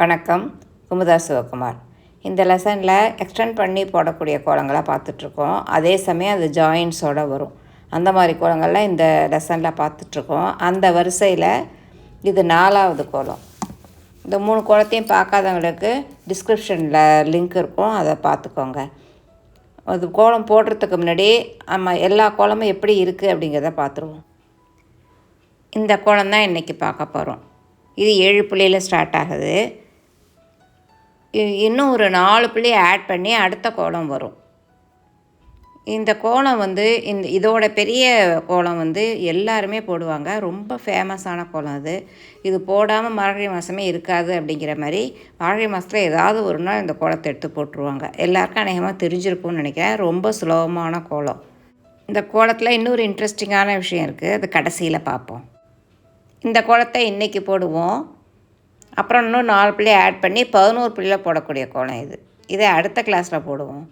வணக்கம். குமுதா சிவகுமார். இந்த லெசனில் எக்ஸ்டெண்ட் பண்ணி போடக்கூடிய கோலங்களாக பார்த்துட்ருக்கோம். அதே சமயம் அது ஜாயின்ஸோடு வரும். அந்த மாதிரி கோலங்கள்லாம் இந்த லெசனில் பார்த்துட்ருக்கோம். அந்த வரிசையில் இது 4வது கோலம். இந்த 3 கோலத்தையும் பார்க்காதவங்களுக்கு டிஸ்கிரிப்ஷனில் லிங்க் இருக்கும், அதை பார்த்துக்கோங்க. அது கோலம் போடுறதுக்கு முன்னாடி நம்ம எல்லா கோலமும் எப்படி இருக்குது அப்படிங்கிறத பார்த்துருவோம். இந்த கோலம் தான் இன்றைக்கி பார்க்க போகிறோம். இது 7 புள்ளியில் ஸ்டார்ட் ஆகுது. இன்னும் ஒரு 4 புள்ளி ஆட் பண்ணி அடுத்த கோலம் வரும். இந்த கோலம் இதோட பெரிய கோலம் எல்லாருமே போடுவாங்க. ரொம்ப ஃபேமஸான கோலம் அது. இது போடாமல் மார்கழி மாதமே இருக்காது அப்படிங்கிற மாதிரி மார்கழி மாதத்தில் ஏதாவது ஒரு நாள் இந்த கோலத்தை எடுத்து போட்டுருவாங்க. எல்லாருக்கும் அநேகமாக தெரிஞ்சிருக்கும்னு நினைக்கிறேன். ரொம்ப சுலபமான கோலம். இந்த கோலத்தில் இன்னொரு இன்ட்ரெஸ்டிங்கான விஷயம் இருக்குது, அது கடைசியில் பார்ப்போம். இந்த கோலத்தை இன்றைக்கி போடுவோம். அப்புறம் இன்னும் 4 புள்ளி ஆட் பண்ணி 11 புள்ளியில் போடக்கூடிய கோலம் இது. இதை அடுத்த கிளாஸில் போடுவோம்.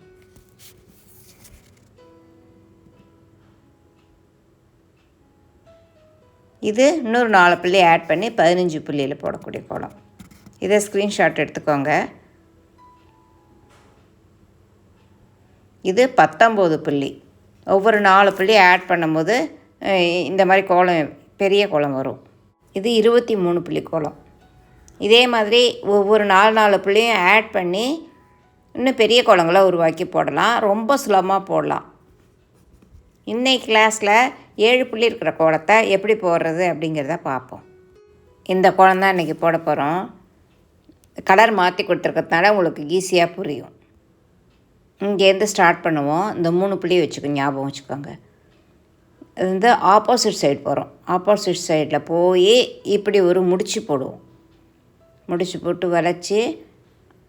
இது இன்னொரு 4 புள்ளி ஆட் பண்ணி 15 புள்ளியில் போடக்கூடிய கோலம். இதை ஸ்க்ரீன்ஷாட் எடுத்துக்கோங்க. இது 19 புள்ளி. ஒவ்வொரு 4 புள்ளி ஆட் பண்ணும்போது இந்த மாதிரி கோலம், பெரிய கோலம் வரும். இது 23 புள்ளி கோலம். இதே மாதிரி ஒவ்வொரு 4 புள்ளியும் ஆட் பண்ணி இன்னும் பெரிய கோலங்களை உருவாக்கி போடலாம். ரொம்ப சுலபமாக போடலாம். இன்றைக்கி கிளாஸில் 7 புள்ளி இருக்கிற கோலத்தை எப்படி போடுறது அப்படிங்கிறத பார்ப்போம். இந்த கோலம் தான் இன்றைக்கி போட போகிறோம். கலர் மாற்றி கொடுத்துருக்கிறதுனால உங்களுக்கு ஈஸியாக புரியும். இங்கேருந்து ஸ்டார்ட் பண்ணுவோம். இந்த 3 புள்ளி ஞாபகம் வச்சுக்கோங்க. இது ஆப்போசிட் சைடு போகிறோம். ஆப்போசிட் சைடில் போய் இப்படி ஒரு முடிச்சு போடுவோம். முடிச்சு போட்டு வளைச்சி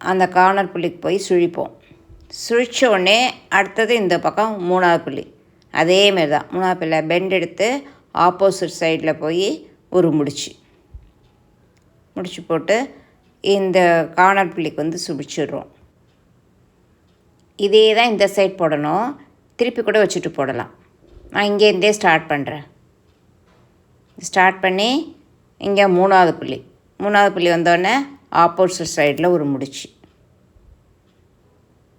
அந்த கார்னர் புள்ளிக்கு போய் சுழிப்போம். சுழித்த உடனே அடுத்தது இந்த பக்கம் 3வது புள்ளி. அதேமாரி தான் 3வது புள்ளி பெண்ட் எடுத்து ஆப்போசிட் சைடில் போய் ஒரு முடிச்சு போட்டு இந்த கார்னர் புள்ளிக்கு சுழிச்சிடுறோம். இதே தான் இந்த சைட் போடணும். திருப்பி கூட வச்சுட்டு போடலாம். நான் இங்கேருந்தே ஸ்டார்ட் பண்ணுறேன். ஸ்டார்ட் பண்ணி இங்கே 3வது புள்ளி வந்தோடனே ஆப்போசிட் சைடில் ஒரு முடிச்சு,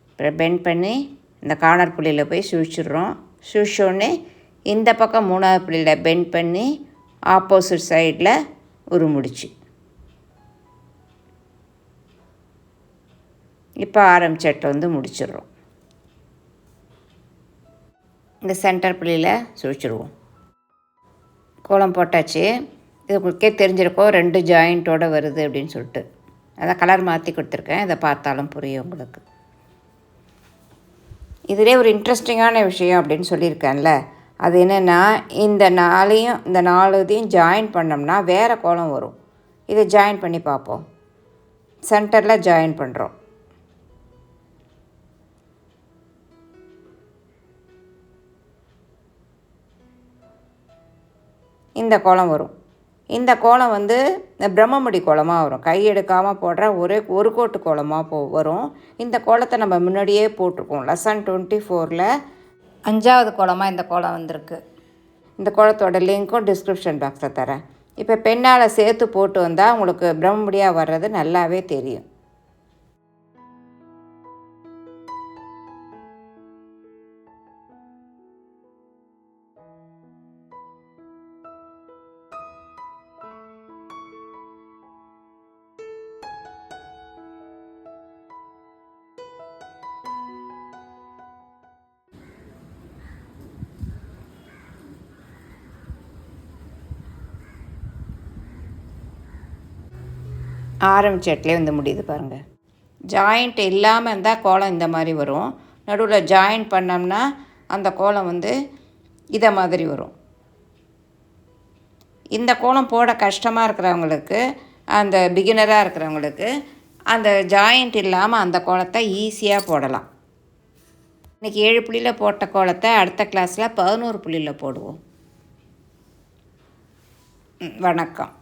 அப்புறம் பெண்ட் பண்ணி இந்த கார்னர் புள்ளியில் போய் சுழிச்சிடுறோம். சுழிச்சோடனே இந்த பக்கம் 3வது புள்ளியில் பெண்ட் பண்ணி ஆப்போசிட் சைடில் ஒரு முடிச்சு. இப்போ ஆரம்பிச்சட்டை முடிச்சிடுறோம். இந்த சென்டர் புள்ளியில் சுழிச்சிடுவோம். கோலம் போட்டாச்சு. இது உங்களுக்கே தெரிஞ்சிருக்கோம் 2 ஜாயிண்ட்டோடு வருது அப்படின்னு சொல்லிட்டு. அதை கலர் மாற்றி கொடுத்துருக்கேன். இதை பார்த்தாலும் புரியும் உங்களுக்கு. இதிலே ஒரு இன்ட்ரெஸ்டிங்கான விஷயம் அப்படின்னு சொல்லியிருக்கேன்ல, அது என்னென்னா இந்த 4 ஜாயின் பண்ணோம்னா வேறு கோலம் வரும். இதை ஜாயின் பண்ணி பார்ப்போம். சென்டரில் ஜாயின் பண்ணுறோம். இந்த கோலம் வரும். இந்த கோலம் பிரம்மமுடி கோலமாக வரும். கை எடுக்காமல் போடுற ஒரு கோட்டு கோலமாக வரும். இந்த கோலத்தை நம்ம முன்னாடியே போட்டிருக்கோம். லெசன் 24ல் 5வது கோலமாக இந்த கோலம் வந்திருக்கு. இந்த கோலத்தோட லிங்க்கும் டிஸ்கிரிப்ஷன் பாக்ஸில் தரேன். இப்போ பெண்ணால் சேர்த்து போட்டு வந்தால் உங்களுக்கு பிரம்மமுடியாக வர்றது நல்லாவே தெரியும். ஆரம்பிச்சட்லேயே முடியுது பாருங்கள். ஜாயிண்ட் இல்லாமல் இருந்தால் கோலம் இந்த மாதிரி வரும். நடுவில் ஜாயின் பண்ணோம்னா அந்த கோலம் இதை மாதிரி வரும். இந்த கோலம் போட கஷ்டமாக இருக்கிறவங்களுக்கு, அந்த பிகினராக இருக்கிறவங்களுக்கு அந்த ஜாயிண்ட் இல்லாமல் அந்த கோலத்தை ஈஸியாக போடலாம். இன்றைக்கி 7 புள்ளியில் போட்ட கோலத்தை அடுத்த கிளாஸில் 11 புள்ளியில் போடுவோம். வணக்கம்.